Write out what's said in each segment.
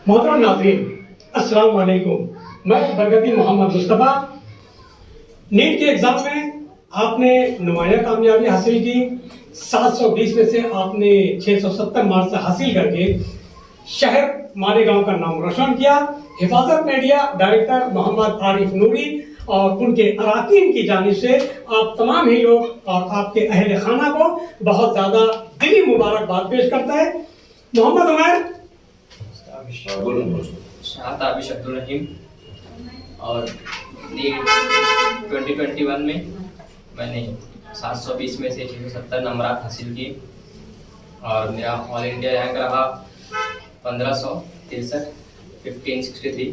मोहतरम नाज़रीन, अस्सलाम वालेकुम। मैं बरगती मोहम्मद मुस्तफ़ा। नीट के एग्ज़ाम में आपने नुमाया कामयाबी हासिल की। 720 में से आपने 670 मार्क्स हासिल करके शहर मालेगांव का नाम रोशन किया। हिफाजत मीडिया डायरेक्टर मोहम्मद आरिफ नूरी और उनके अराकीन की जानिब से आप तमाम ही लोग और आपके अहले खाना को बहुत ज़्यादा दिली मुबारकबाद पेश करता है। मोहम्मद उमर शाहत आबिश अब्दुल रहीम और नीट 2021 में मैंने 720 में से 670 नंबर हासिल किए और मेरा ऑल इंडिया रैंक रहा 1563 1563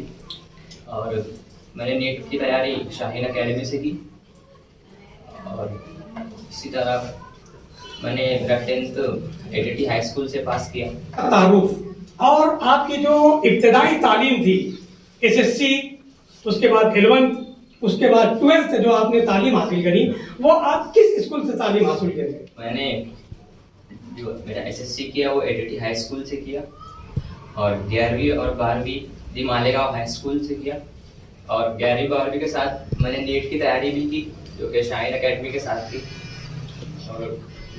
और मैंने नीट की तैयारी शाहीन एकेडमी से की और इसी तरह मैंने मेरा 10th एडीटी हाई स्कूल से पास किया। तारुफ और आपकी जो इब्तदाई तालीम थी एसएससी, उसके बाद 11th, उसके बाद 12th जो आपने तालीम हासिल करी वो आप किस स्कूल से तालीम हासिल करी? मैंने जो मेरा एसएससी किया वो एडीटी हाई स्कूल से किया और 11वीं और 12वीं दी मालेगांव हाई स्कूल से किया और 11वीं 12वीं के साथ मैंने नीट की तैयारी भी की जो कि शाहीन एकेडमी के साथ की और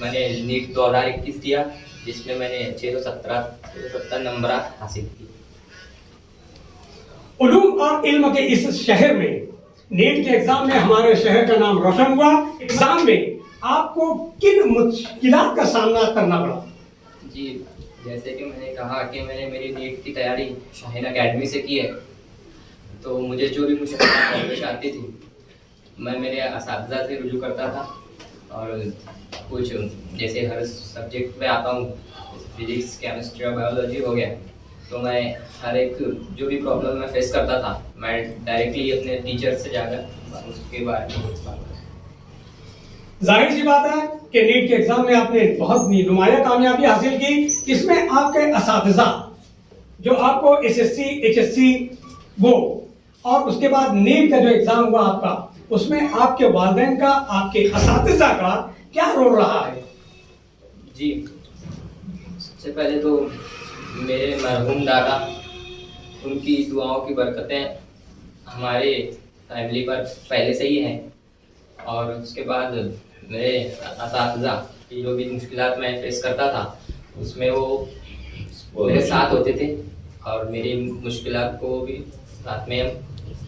मैंने नीट 2021 दिया जिसमें मैंने 670 नंबर हासिल किए। उलूम और इल्म के इस शहर में नीट के एग्जाम में हमारे शहर का नाम रोशन हुआ। एग्जाम में आपको किन मुश्किलात का सामना करना पड़ा? जी, जैसे कि मैंने कहा कि मैंने मेरी नीट की तैयारी शाहीन एकेडमी से की है तो मुझे जो भी मुश्किलात पेश आती थी मैं मेरे असातिज़ा से रुजू करता था और कुछ जैसे हर सब्जेक्ट में आता हूँ, फिजिक्स केमिस्ट्री और बायोलॉजी हो गया तो मैं हर एक जो भी प्रॉब्लम मैं फेस करता था मैं डायरेक्टली अपने टीचर से जाकर उसके बारे में पूछता था। जाहिर सी बात है कि नीट के एग्जाम में आपने बहुत नुमाया कामयाबी हासिल की। इसमें आपके असातिज़ा जो आपको एसएससी एचएससी वो और उसके बाद नीट का जो एग्जाम हुआ आपका उसमें आपके वालिदैन का आपके असातिज़ा का क्या रोल रहा है? जी, सबसे पहले तो मेरे मरहूम दादा उनकी दुआओं की बरकतें हमारे फैमिली पर पहले से ही हैं और उसके बाद मेरे असातिज़ा की जो भी मुश्किलात मैं फेस करता था उसमें वो मेरे साथ होते थे और मेरी मुश्किलात को भी साथ में हम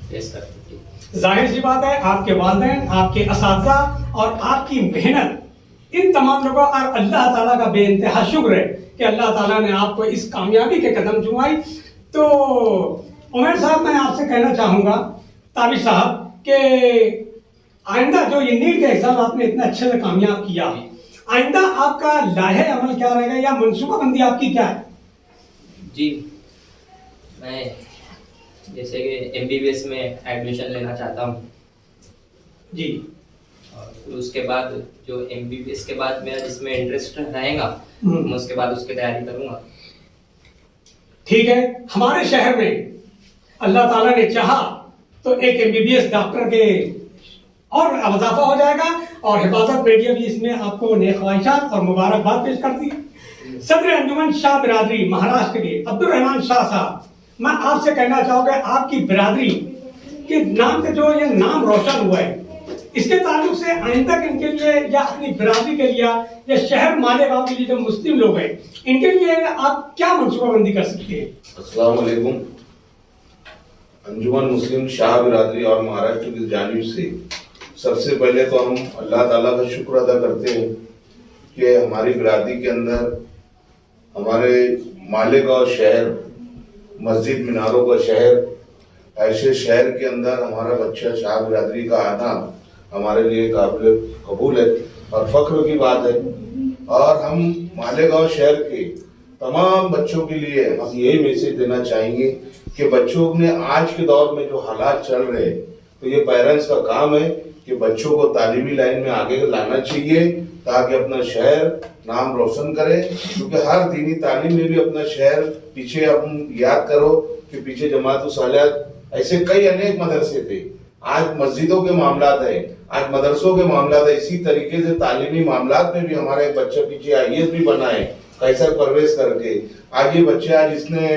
फेस करते थे। जाहिर सी बात है आपके वालिदैन, आपके असातिज़ा और आपकी मेहनत इन तमाम लोगों और अल्लाह ताला का बेइंतहा शुक्र है कि अल्लाह ताला ने आपको इस कामयाबी के कदम चुमाई। तो उमर साहब, मैं आपसे कहना चाहूँगा ताबिश साहब कि आइंदा जो ये नीट का एग्जाम आपने इतना अच्छे से कामयाब किया, आइंदा आपका लाहे अमल क्या रहेगा या मनसूबाबंदी आपकी क्या है? जी, मैं जैसे कि एमबीबीएस में एडमिशन लेना चाहता हूँ जी और उसके बाद जो एमबीबीएस के बाद मेरा जिसमें इंटरेस्ट रहेगा मैं उसके बाद उसकी तैयारी करूँगा। ठीक है, हमारे शहर में अल्लाह ताला ने चाहा तो एक एमबीबीएस डॉक्टर के और इजाफा हो जाएगा और हिफाजत मीडिया भी इसमें आपको नेक ख्वाहिशात और मुबारकबाद पेश करती है। सदर अंजुमन शाह बिरादरी महाराष्ट्र के अब्दुल रहमान शाह साहब, मैं आपसे कहना चाहूँगा आपकी बिरादरी के नाम से जो ये नाम रोशन हुआ है इसके ताल्लुक से आइंदा इनके लिए या अपनी बिरादरी के लिए या शहर मालेगांव के लिए जो मुस्लिम लोग हैं इनके लिए आप क्या मनसूबाबंदी कर सकते हैं? अस्सलाम वालेकुम। अंजुमन मुस्लिम शाह बिरादरी और महाराष्ट्र की जानिब से सबसे पहले तो हम अल्लाह ताला का शुक्र अदा करते हैं कि हमारी बिरादरी के अंदर हमारे मालेगांव शहर मस्जिद मीनारों का शहर, ऐसे शहर के अंदर हमारा बच्चा शाह बिरादरी का आना हमारे लिए काबिल कबूल है और फख्र की बात है। और हम मालेगांव शहर के तमाम बच्चों के लिए हम यही मैसेज देना चाहेंगे कि बच्चों ने आज के दौर में जो हालात चल रहे हैं तो ये पेरेंट्स का काम है कि बच्चों को तालीमी लाइन में आगे लाना चाहिए ताकि अपना शहर नाम रोशन करे, क्योंकि हर दीनी तालीम में भी अपना शहर पीछे हम याद करो कि पीछे जमात सालियात ऐसे कई अनेक मदरसे थे, आज मस्जिदों के मामलात है, आज मदरसों के मामलात है। इसी तरीके से तालीमी मामलात में भी हमारा एक बच्चा पीछे आईएएस भी बना है कैसर परवेज करके। आज ये बच्चे आज इसने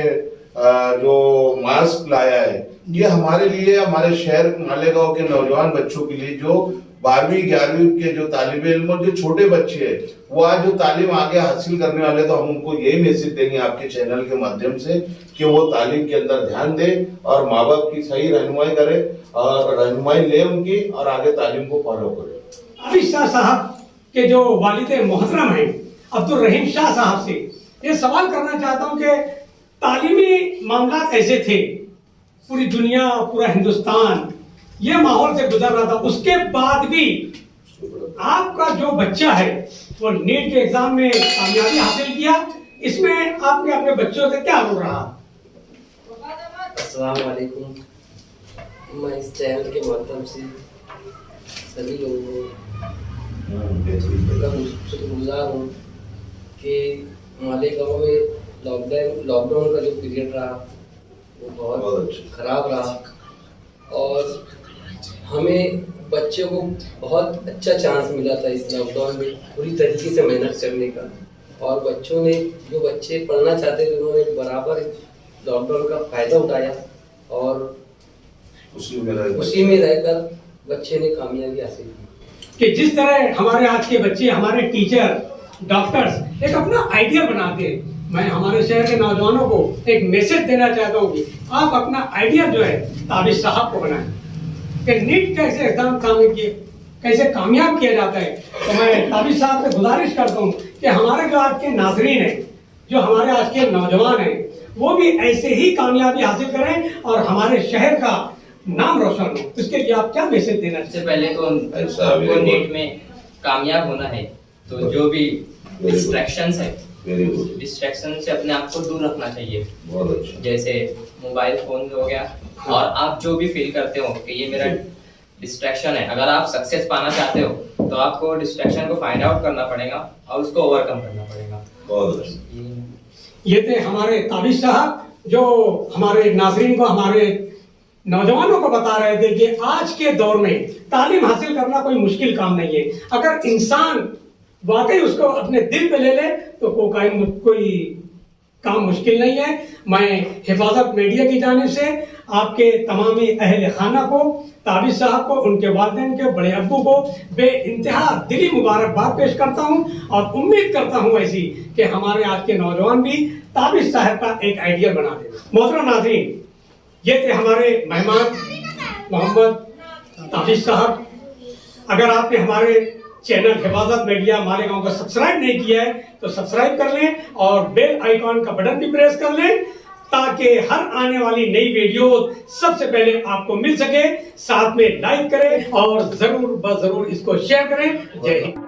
जो मास्क लाया है, ये हमारे लिए, हमारे शहर मालेगांव के नौजवान बच्चों के लिए, जो 12वीं 11वीं के जो तालिब इल्म और जो छोटे बच्चे हैं, वो आज जो तालीम आगे हासिल करने वाले, तो हम उनको यही मैसेज देंगे आपके चैनल के माध्यम से कि वो तालीम के अंदर ध्यान दें और माँ बाप की सही रहनुमाई करें और रहनुमाई ले उनकी, और आगे तालीम को फॉलो करें। अभी शाह साहब के जो वालिद मोहतरम हैं अब्दुल रहीम शाह साहब से ये सवाल करना चाहता हूँ कि तालीमी मामला ऐसे थे, पूरी दुनिया, पूरा हिंदुस्तान ये माहौल से गुजर रहा था, उसके बाद भी आपका जो बच्चा है वो नीट के एग्जाम में कामयाबी हासिल किया, इसमें आपने अपने बच्चों से क्या रोल रहा? अस्सलाम वालेकुम। मैं इस चैनल के माध्यम से सभी लोगों का शुक्रगुजार हूँ कि मालेगांव में लॉकडाउन का जो पीरियड रहा वो बहुत खराब रहा और हमें बच्चों को बहुत अच्छा चांस मिला था इस लॉकडाउन में पूरी तरीके से मेहनत करने का, और बच्चों ने, जो बच्चे पढ़ना चाहते थे उन्होंने बराबर लॉकडाउन का फायदा उठाया और उसी में रहकर बच्चे ने कामयाबी हासिल की। कि जिस तरह हमारे आज के बच्चे, हमारे टीचर, डॉक्टर्स एक अपना आइडिया बनाते हैं, मैं हमारे शहर के नौजवानों को एक मैसेज देना चाहता हूँ कि आप अपना आइडिया जो है ताबिश साहब को बनाएं कि नीट कैसे एग्जाम कैसे कामयाब किया जाता है। तो मैं ताबिश साहब से गुजारिश करता हूँ कि हमारे जो आज के नाजरीन हैं, जो हमारे आज के नौजवान हैं, वो भी ऐसे ही कामयाबी हासिल करें और हमारे शहर का नाम रोशन हो। इसके लिए आप क्या मैसेज देना चाहिए? सबसे पहले तो हमको नीट में कामयाब होना है, तो जो भी डिस्ट्रैक्शंस है, डिस्ट्रैक्शन से अपने आप को दूर रखना चाहिए। बहुत अच्छा। जैसे मोबाइल फोन हो गया, और आप जो भी फील करते हो कि ये मेरा डिस्ट्रैक्शन है, अगर आप सक्सेस पाना चाहते हो तो आपको डिस्ट्रैक्शन को फाइंड आउट करना पड़ेगा और उसको ओवरकम करना पड़ेगा। बहुत अच्छा। ये थे हमारे ताबिश साहब जो हमारे नाजरीन को, हमारे नौजवानों को बता रहे थे कि आज के दौर में तालीम हासिल करना कोई मुश्किल काम नहीं है। अगर इंसान वाकई उसको अपने दिल पे ले ले तो कोई काम मुश्किल नहीं है। मैं हिफाजत मीडिया की जानिब से आपके तमामी अहले खाना को, ताबिश साहब को, उनके वालिदैन के बड़े अब्बू को बेइंतहा दिली मुबारकबाद पेश करता हूं और उम्मीद करता हूं ऐसी कि हमारे आज के नौजवान भी ताबिश साहब का एक आइडिया बना दें। मोहतरम नाज़रीन, ये थे हमारे मेहमान मोहम्मद ताबिश साहब। अगर आपने हमारे चैनल हिफाजत मीडिया मालेगांव को सब्सक्राइब नहीं किया है तो सब्सक्राइब कर लें और बेल आइकॉन का बटन भी प्रेस कर लें ताकि हर आने वाली नई वीडियो सबसे पहले आपको मिल सके। साथ में लाइक करें और जरूर इसको शेयर करें। जय हिंद।